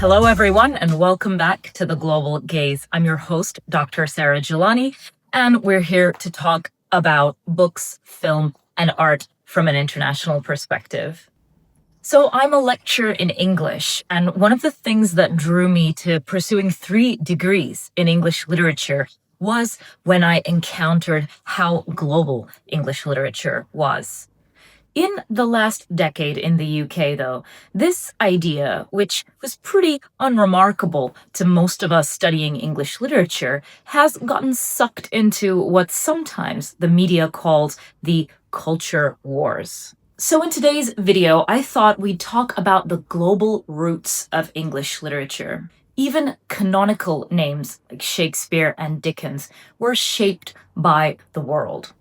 Hello, everyone, and welcome back to The Global Gaze. I'm your host, Dr. Sarah Gilani, and we're here to talk about books, film, and art from an international perspective. So I'm a lecturer in English, and one of the things that drew me to pursuing 3 degrees in English literature was when I encountered how global English literature was. In the last decade in the UK, though, this idea, which was pretty unremarkable to most of us studying English literature, has gotten sucked into what sometimes the media calls the culture wars. So in today's video, I thought we'd talk about the global roots of English literature. Even canonical names like Shakespeare and Dickens were shaped by the world.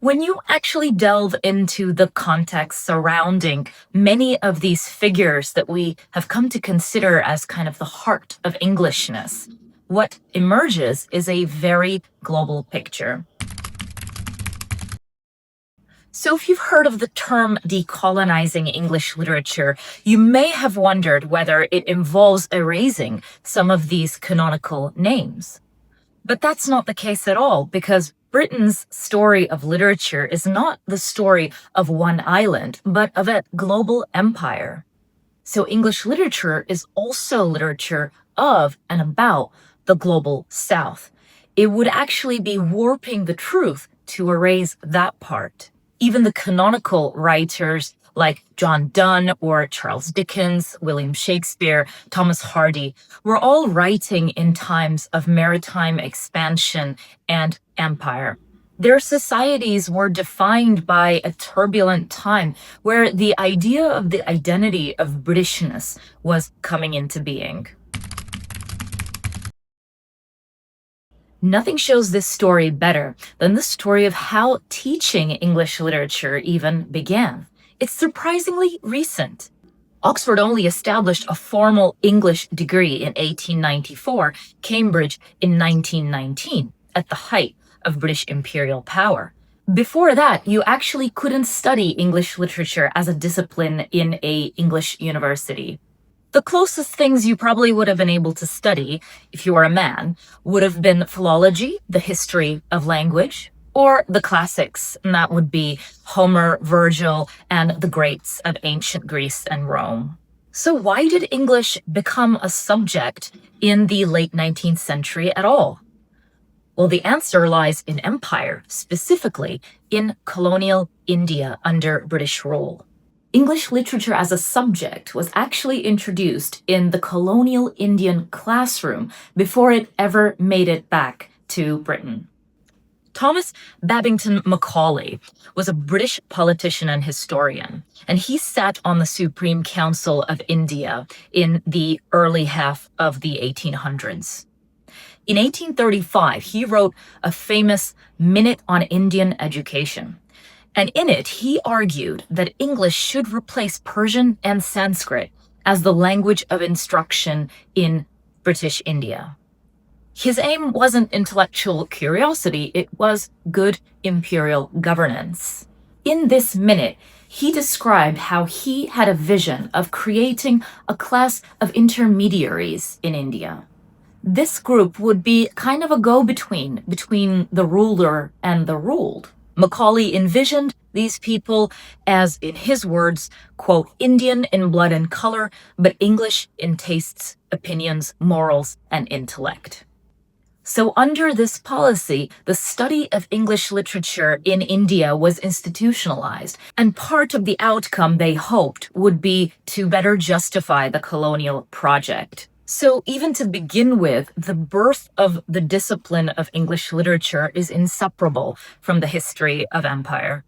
When you actually delve into the context surrounding many of these figures that we have come to consider as kind of the heart of Englishness, what emerges is a very global picture. So if you've heard of the term decolonizing English literature, you may have wondered whether it involves erasing some of these canonical names. But that's not the case at all, because Britain's story of literature is not the story of one island, but of a global empire. So English literature is also literature of and about the global South. It would actually be warping the truth to erase that part. Even the canonical writers like John Donne or Charles Dickens, William Shakespeare, Thomas Hardy, were all writing in times of maritime expansion and empire. Their societies were defined by a turbulent time where the idea of the identity of Britishness was coming into being. Nothing shows this story better than the story of how teaching English literature even began. It's surprisingly recent. Oxford only established a formal English degree in 1894, Cambridge in 1919, at the height of British imperial power. Before that, you actually couldn't study English literature as a discipline in an English university. The closest things you probably would have been able to study, if you were a man, would have been philology, the history of language, or the classics, and that would be Homer, Virgil, and the greats of ancient Greece and Rome. So why did English become a subject in the late 19th century at all? Well, the answer lies in empire, specifically in colonial India under British rule. English literature as a subject was actually introduced in the colonial Indian classroom before it ever made it back to Britain. Thomas Babington Macaulay was a British politician and historian, and he sat on the Supreme Council of India in the early half of the 1800s. In 1835, he wrote a famous Minute on Indian Education, and in it, he argued that English should replace Persian and Sanskrit as the language of instruction in British India. His aim wasn't intellectual curiosity, it was good imperial governance. In this minute, he described how he had a vision of creating a class of intermediaries in India. This group would be kind of a go-between between the ruler and the ruled. Macaulay envisioned these people as, in his words, quote, Indian in blood and color, but English in tastes, opinions, morals, and intellect. So under this policy, the study of English literature in India was institutionalized, and part of the outcome they hoped would be to better justify the colonial project. So even to begin with, the birth of the discipline of English literature is inseparable from the history of empire.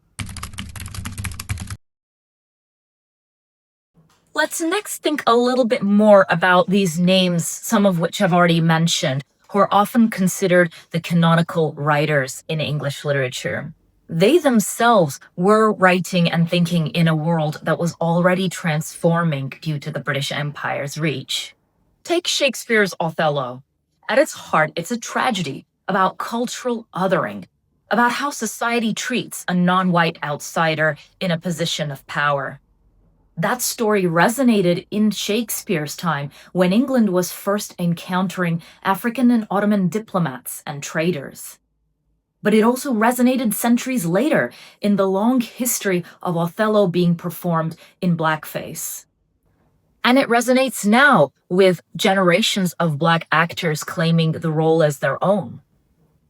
Let's next think a little bit more about these names, some of which I've already mentioned, who are often considered the canonical writers in English literature. They themselves were writing and thinking in a world that was already transforming due to the British Empire's reach. Take Shakespeare's Othello. At its heart, it's a tragedy about cultural othering, about how society treats a non-white outsider in a position of power. That story resonated in Shakespeare's time when England was first encountering African and Ottoman diplomats and traders. But it also resonated centuries later in the long history of Othello being performed in blackface. And it resonates now with generations of Black actors claiming the role as their own.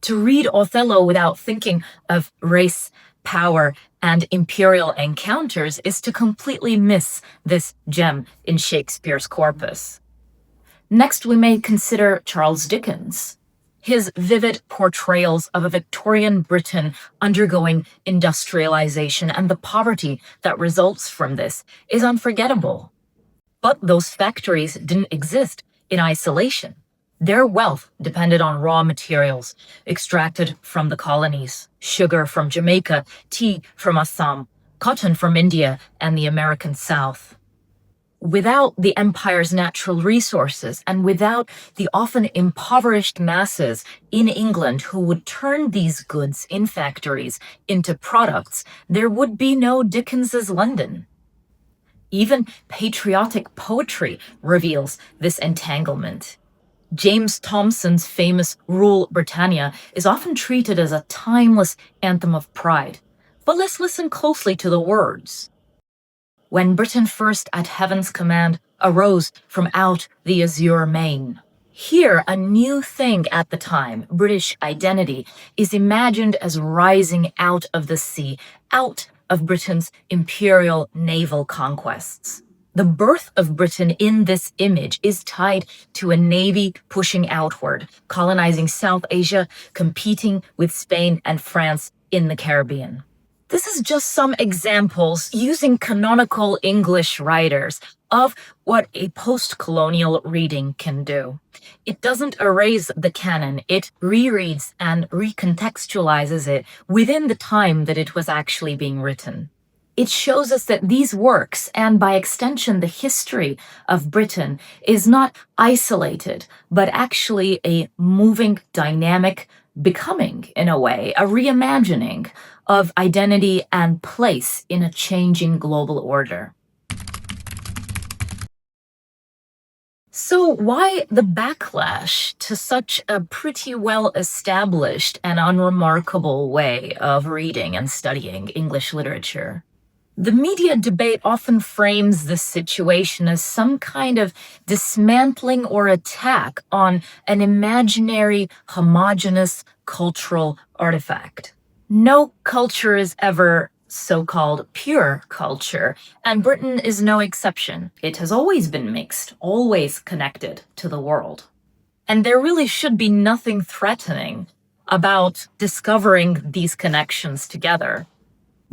To read Othello without thinking of race, power, and imperial encounters is to completely miss this gem in Shakespeare's corpus. Next, we may consider Charles Dickens. His vivid portrayals of a Victorian Britain undergoing industrialization and the poverty that results from this is unforgettable. But those factories didn't exist in isolation. Their wealth depended on raw materials extracted from the colonies: sugar from Jamaica, tea from Assam, cotton from India and the American South. Without the empire's natural resources and without the often impoverished masses in England who would turn these goods in factories into products, there would be no Dickens's London. Even patriotic poetry reveals this entanglement. James Thomson's famous Rule Britannia is often treated as a timeless anthem of pride. But let's listen closely to the words. When Britain first at heaven's command arose from out the azure main. Here, a new thing at the time, British identity, is imagined as rising out of the sea, out of Britain's imperial naval conquests. The birth of Britain in this image is tied to a navy pushing outward, colonizing South Asia, competing with Spain and France in the Caribbean. This is just some examples using canonical English writers of what a post-colonial reading can do. It doesn't erase the canon, it rereads and recontextualizes it within the time that it was actually being written. It shows us that these works, and by extension the history of Britain, is not isolated, but actually a moving, dynamic becoming, in a way, a reimagining of identity and place in a changing global order. So why the backlash to such a pretty well-established and unremarkable way of reading and studying English literature? The media debate often frames this situation as some kind of dismantling or attack on an imaginary, homogeneous cultural artifact. No culture is ever so-called pure culture, and Britain is no exception. It has always been mixed, always connected to the world. And there really should be nothing threatening about discovering these connections together.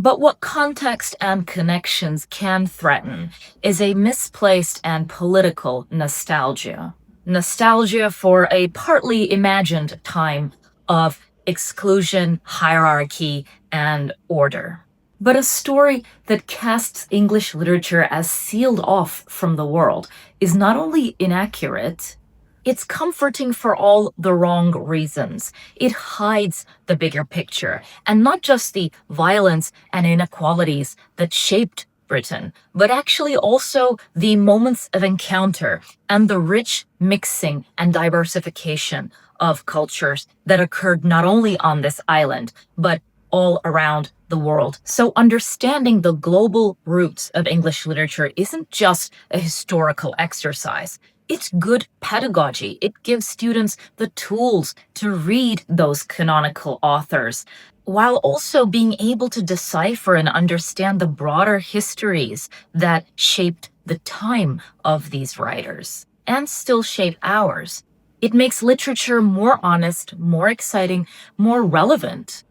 But what context and connections can threaten is a misplaced and political nostalgia. Nostalgia for a partly imagined time of exclusion, hierarchy, and order. But a story that casts English literature as sealed off from the world is not only inaccurate, it's comforting for all the wrong reasons. It hides the bigger picture, and not just the violence and inequalities that shaped Britain, but actually also the moments of encounter and the rich mixing and diversification of cultures that occurred not only on this island, but all around the world. So understanding the global roots of English literature isn't just a historical exercise. It's good pedagogy. It gives students the tools to read those canonical authors, while also being able to decipher and understand the broader histories that shaped the time of these writers, and still shape ours. It makes literature more honest, more exciting, more relevant.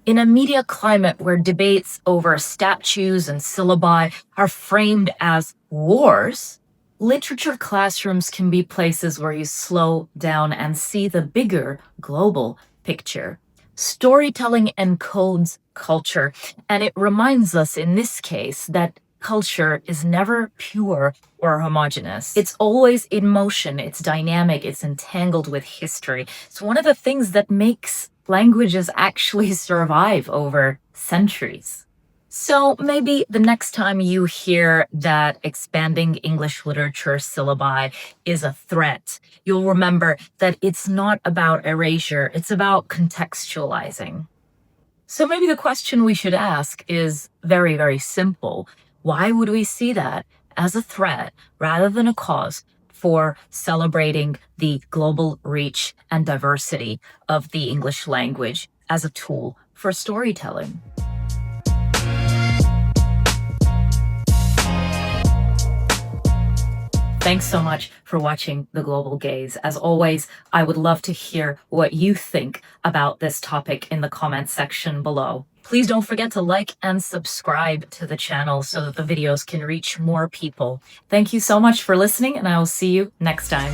In a media climate where debates over statues and syllabi are framed as wars, literature classrooms can be places where you slow down and see the bigger global picture. Storytelling encodes culture, and it reminds us in this case that culture is never pure or homogeneous. It's always in motion, it's dynamic, it's entangled with history. It's one of the things that makes languages actually survive over centuries. So maybe the next time you hear that expanding English literature syllabi is a threat, you'll remember that it's not about erasure, it's about contextualizing. So maybe the question we should ask is very, very simple. Why would we see that as a threat rather than a cause for celebrating the global reach and diversity of the English language as a tool for storytelling? Thanks so much for watching The Global Gaze. As always, I would love to hear what you think about this topic in the comments section below. Please don't forget to like and subscribe to the channel so that the videos can reach more people. Thank you so much for listening, and I will see you next time.